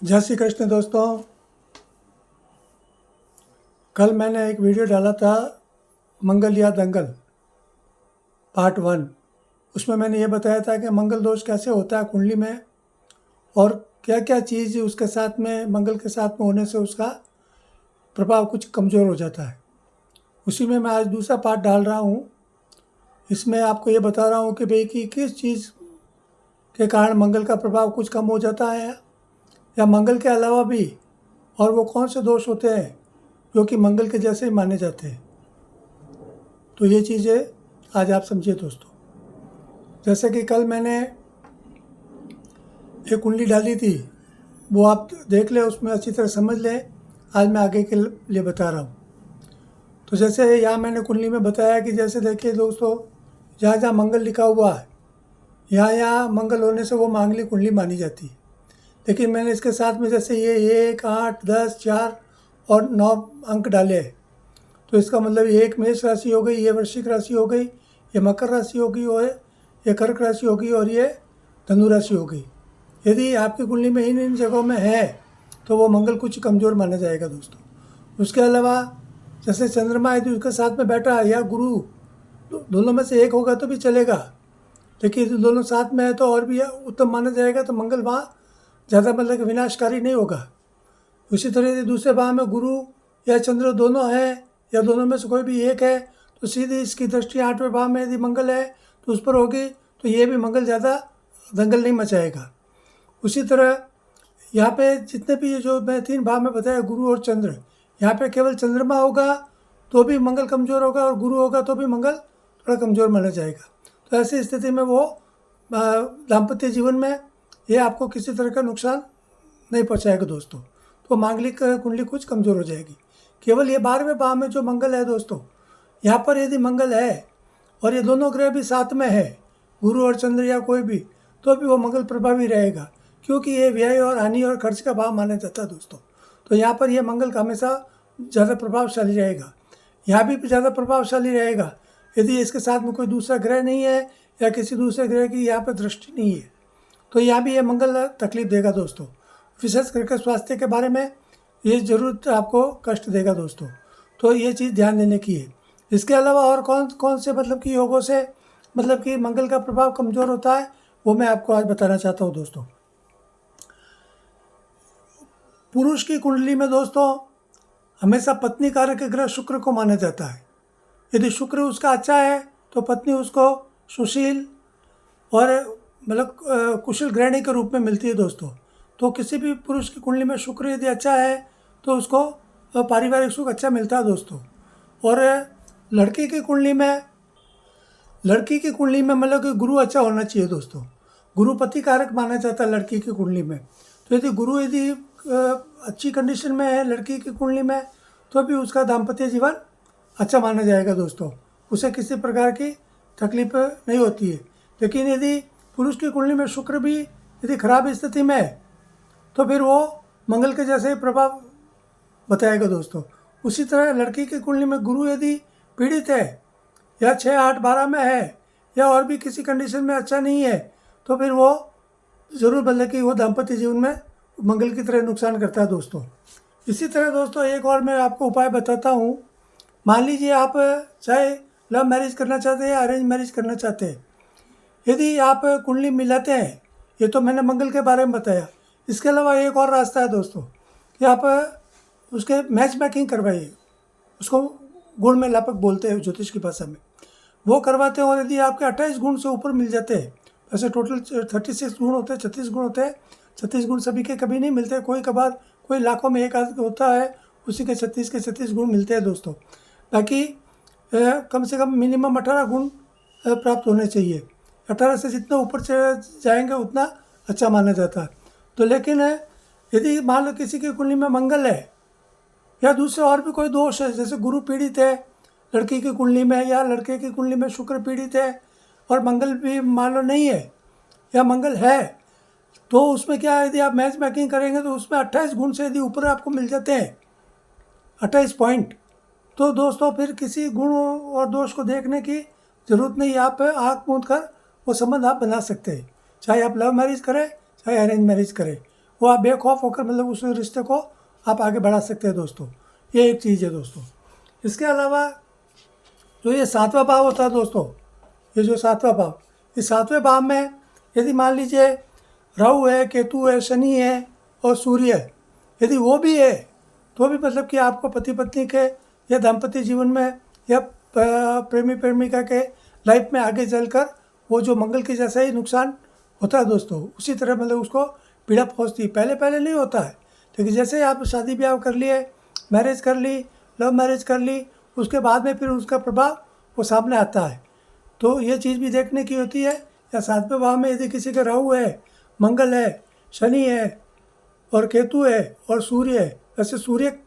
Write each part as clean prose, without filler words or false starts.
जय श्री कृष्ण दोस्तों। कल मैंने एक वीडियो डाला था मंगल या दंगल पार्ट 1। उसमें मैंने ये बताया था कि मंगल दोष कैसे होता है कुंडली में और क्या क्या चीज़ उसके साथ में मंगल के साथ में होने से उसका प्रभाव कुछ कमज़ोर हो जाता है। उसी में मैं आज दूसरा पार्ट डाल रहा हूँ। इसमें आपको ये बता रहा हूँ कि भाई कि किस चीज़ के कारण मंगल का प्रभाव कुछ कम हो जाता है या मंगल के अलावा भी और वो कौन से दोष होते हैं जो कि मंगल के जैसे ही माने जाते हैं। तो ये चीज़ें आज आप समझिए दोस्तों। जैसे कि कल मैंने एक कुंडली डाली थी, वो आप देख लें, उसमें अच्छी तरह समझ लें। आज मैं आगे के लिए बता रहा हूँ। तो जैसे यहाँ मैंने कुंडली में बताया कि जैसे देखिए दोस्तों, जहाँ जहाँ मंगल लिखा हुआ है यहाँ यहाँ मंगल होने से वो मांगलिक कुंडली मानी जाती है। लेकिन मैंने इसके साथ में जैसे ये 1, 8, 10, 4 और 9 अंक डाले हैं। तो इसका मतलब ये एक मेष राशि हो गई, ये वृश्चिक राशि हो गई, ये मकर राशि होगी, और ये कर्क राशि होगी और ये धनु राशि हो गई। यदि आपकी कुंडली में इन जगहों में है तो वो मंगल कुछ कमज़ोर माना जाएगा दोस्तों। उसके अलावा जैसे चंद्रमा यदि उसके साथ में बैठा या गुरु, दोनों में से एक होगा तो भी चलेगा, लेकिन यदि दोनों साथ में है तो और भी उत्तम माना जाएगा। तो मंगल वहाँ ज़्यादा मतलब कि विनाशकारी नहीं होगा। उसी तरह यदि दूसरे भाव में गुरु या चंद्र दोनों हैं या दोनों में से कोई भी एक है तो सीधी इसकी दृष्टि 8वें भाव में यदि मंगल है तो उस पर होगी, तो ये भी मंगल ज़्यादा दंगल नहीं मचाएगा। उसी तरह यहाँ पे जितने भी जो मैं 3 भाव में बताया गुरु और चंद्र, यहाँ पे केवल चंद्रमा होगा तो भी मंगल कमज़ोर होगा और गुरु होगा तो भी मंगल थोड़ा कमज़ोर माना जाएगा। तो ऐसी स्थिति में वो दाम्पत्य जीवन में ये आपको किसी तरह का नुकसान नहीं पहुँचाएगा दोस्तों। तो मांगलिक कुंडली कुछ कमज़ोर हो जाएगी। केवल ये 12वें भाव में जो मंगल है दोस्तों, यहाँ पर यदि मंगल है और ये दोनों ग्रह भी साथ में है, गुरु और चंद्र या कोई भी, तो भी वो मंगल प्रभावी रहेगा, क्योंकि ये व्यय और हानि और खर्च का भाव माना जाता है दोस्तों। तो यहाँ पर ये मंगल का हमेशा ज़्यादा प्रभावशाली रहेगा, यहाँ भी ज़्यादा प्रभावशाली रहेगा यदि इसके साथ में कोई दूसरा ग्रह नहीं है या किसी दूसरे ग्रह की यहाँ पर दृष्टि नहीं है, तो यहाँ भी ये मंगल तकलीफ देगा दोस्तों। विशेष करके स्वास्थ्य के बारे में ये ज़रूर आपको कष्ट देगा दोस्तों। तो ये चीज़ ध्यान देने की है। इसके अलावा और कौन कौन से मतलब कि योगों से मतलब कि मंगल का प्रभाव कमज़ोर होता है, वो मैं आपको आज बताना चाहता हूँ दोस्तों। पुरुष की कुंडली में दोस्तों हमेशा पत्नी कारक ग्रह शुक्र को माना जाता है। यदि शुक्र उसका अच्छा है तो पत्नी उसको सुशील और मतलब कुशल गृहिणी के रूप में मिलती है दोस्तों। तो किसी भी पुरुष की कुंडली में शुक्र यदि अच्छा है तो उसको पारिवारिक सुख अच्छा मिलता है दोस्तों। और लड़की की कुंडली में मतलब कि गुरु अच्छा होना चाहिए दोस्तों। गुरु पति कारक माना जाता है लड़की की कुंडली में। तो यदि गुरु यदि अच्छी कंडीशन में है लड़की की कुंडली में तो भी उसका दाम्पत्य जीवन अच्छा माना जाएगा दोस्तों, उसे किसी प्रकार की तकलीफ नहीं होती है। लेकिन यदि पुरुष की कुंडली में शुक्र भी यदि खराब स्थिति में है तो फिर वो मंगल के जैसे ही प्रभाव बताएगा दोस्तों। उसी तरह लड़की की कुंडली में गुरु यदि पीड़ित है या 6, 8, 12 में है या और भी किसी कंडीशन में अच्छा नहीं है तो फिर वो ज़रूर मतलब कि वो दाम्पत्य जीवन में मंगल की तरह नुकसान करता है दोस्तों। इसी तरह दोस्तों एक और मैं आपको उपाय बताता हूँ। मान लीजिए आप चाहे लव मैरिज करना चाहते हैं या अरेंज मैरिज करना चाहते हैं, यदि आप कुंडली मिलाते हैं, ये तो मैंने मंगल के बारे में बताया। इसके अलावा एक और रास्ता है दोस्तों कि आप उसके मैच मेकिंग करवाइए, उसको गुण में लापक बोलते हैं ज्योतिष की भाषा में, वो करवाते हैं। और यदि आपके 28 गुण से ऊपर मिल जाते हैं, वैसे टोटल 36 गुण होते हैं, 36 गुण होते हैं। 36 गुण सभी के कभी नहीं मिलते, कोई कभार कोई लाखों में एक आध होता है, उसी के 36 गुण मिलते हैं दोस्तों। बाकी कम से कम मिनिमम 18 गुण प्राप्त होने चाहिए। 18 से जितना ऊपर जाएंगे उतना अच्छा माना जाता है। तो लेकिन यदि मान लो किसी की कुंडली में मंगल है या दूसरे और भी कोई दोष है, जैसे गुरु पीड़ित है लड़की की कुंडली में या लड़के की कुंडली में शुक्र पीड़ित है और मंगल भी मान लो नहीं है या मंगल है, तो उसमें क्या है, यदि आप मैच मेकिंग करेंगे तो उसमें 28 गुण से यदि ऊपर आपको मिल जाते हैं 28 पॉइंट, तो दोस्तों फिर किसी गुण और दोष को देखने की ज़रूरत नहीं। आप आँख मूंद कर वो संबंध आप बना सकते हैं, चाहे आप लव मैरिज करें चाहे अरेंज मैरिज करें। वो आप बेखौफ होकर मतलब उस रिश्ते को आप आगे बढ़ा सकते हैं दोस्तों। ये एक चीज़ है दोस्तों। इसके अलावा जो ये 7वां भाव होता है दोस्तों, ये जो 7वां भाव, इस 7वें भाव में यदि मान लीजिए राहु है, केतु है, शनि है और सूर्य है, यदि वो भी है तो भी मतलब कि आपको पति पत्नी के या दाम्पत्य जीवन में या प्रेमी प्रेमिका के लाइफ में आगे चलकर वो जो मंगल के जैसा ही नुकसान होता है दोस्तों, उसी तरह मतलब उसको पीड़ा पहुँचती है। पहले पहले नहीं होता है, लेकिन जैसे आप शादी ब्याह कर लिए, मैरिज कर ली, लव मैरिज कर ली, उसके बाद में फिर उसका प्रभाव वो सामने आता है। तो ये चीज़ भी देखने की होती है। या 7वें भाव में यदि किसी का राहु है, मंगल है, शनि है और केतु है और सूर्य है, वैसे सूर्य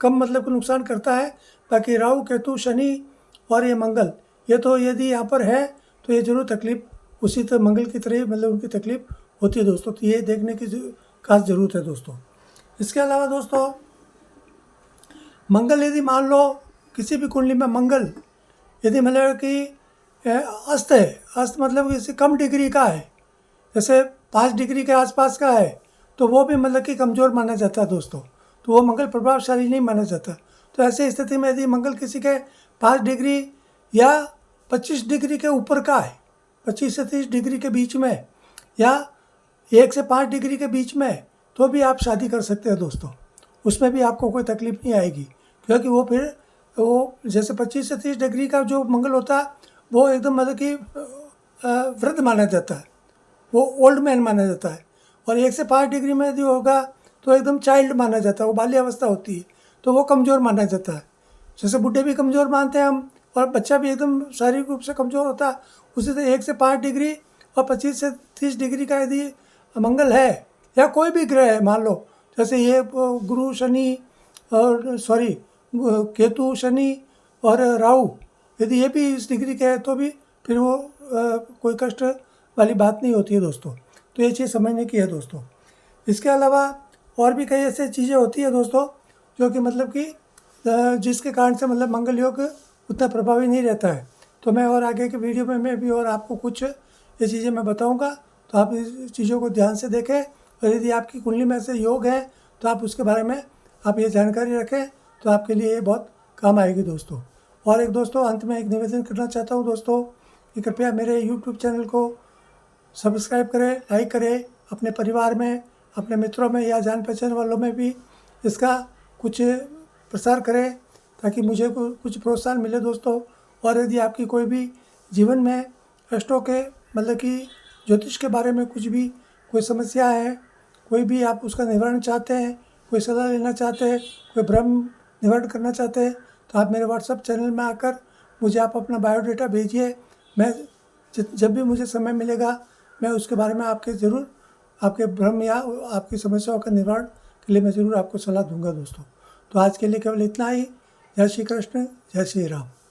कम मतलब नुकसान करता है, बाकी राहु, केतु, शनि और ये मंगल, ये तो यदि यहाँ पर है तो ये जरूर तकलीफ उसी तरह मंगल की तरह मतलब उनकी तकलीफ होती है दोस्तों। तो ये देखने की खास ज़रूरत है दोस्तों। इसके अलावा दोस्तों, मंगल यदि मान लो किसी भी कुंडली में मंगल यदि मतलब कि अस्त है, अस्त मतलब किसी कम डिग्री का है, जैसे 5 डिग्री के आसपास का है, तो वो भी मतलब कि कमज़ोर माना जाता है दोस्तों। तो वो मंगल प्रभावशाली नहीं माना जाता। तो ऐसी स्थिति में यदि मंगल किसी के 5 डिग्री या 25 डिग्री के ऊपर का है, 25 से 30 डिग्री के बीच में, या 1 से 5 डिग्री के बीच में, तो भी आप शादी कर सकते हैं दोस्तों। उसमें भी आपको कोई तकलीफ नहीं आएगी, क्योंकि वो फिर वो जैसे 25 से 30 डिग्री का जो मंगल होता है वो एकदम मतलब कि वृद्ध माना जाता है, वो ओल्ड मैन माना जाता है। और 1 से 5 डिग्री में यदि होगा तो एकदम चाइल्ड माना जाता है, वो बाल्यावस्था होती है, तो वो कमज़ोर माना जाता है। जैसे बुढ़े भी कमज़ोर मानते हैं हम, और बच्चा भी एकदम शारीरिक रूप से कमज़ोर होता है, उसी तरह 1 से 5 डिग्री और 25 से 30 डिग्री का यदि मंगल है या कोई भी ग्रह है, मान लो जैसे ये गुरु, शनि और केतु, शनि और राहु, यदि ये भी इस डिग्री के है तो भी फिर वो कोई कष्ट वाली बात नहीं होती है दोस्तों। तो ये चीज़ समझने की है दोस्तों। इसके अलावा और भी कई ऐसी चीज़ें होती है दोस्तों जो कि मतलब कि जिसके कारण से मतलब मंगल योग उतना प्रभावी नहीं रहता है। तो मैं और आगे के वीडियो में मैं भी और आपको कुछ ये चीज़ें मैं बताऊंगा, तो आप इस चीज़ों को ध्यान से देखें। और यदि आपकी कुंडली में ऐसे योग है तो आप उसके बारे में आप ये जानकारी रखें, तो आपके लिए ये बहुत काम आएगी दोस्तों। और एक दोस्तों, अंत में एक निवेदन करना चाहता हूँ दोस्तों कि कृपया मेरे YouTube चैनल को सब्सक्राइब करें, लाइक करें, अपने परिवार में, अपने मित्रों में या जान पहचान वालों में भी इसका कुछ प्रसार करें, ताकि मुझे कुछ प्रोत्साहन मिले दोस्तों। और यदि आपकी कोई भी जीवन में अष्टों के मतलब कि ज्योतिष के बारे में कुछ भी कोई समस्या है, कोई भी आप उसका निवारण चाहते हैं, कोई सलाह लेना चाहते हैं, कोई भ्रम निवारण करना चाहते हैं, तो आप मेरे व्हाट्सएप चैनल में आकर मुझे आप अपना बायोडाटा भेजिए। मैं जब भी मुझे समय मिलेगा मैं उसके बारे में आपके ज़रूर आपके भ्रम या आपकी समस्याओं का निवारण के लिए मैं ज़रूर आपको सलाह दूंगा दोस्तों। तो आज के लिए केवल इतना ही। जय श्री कृष्ण, जय श्री राम।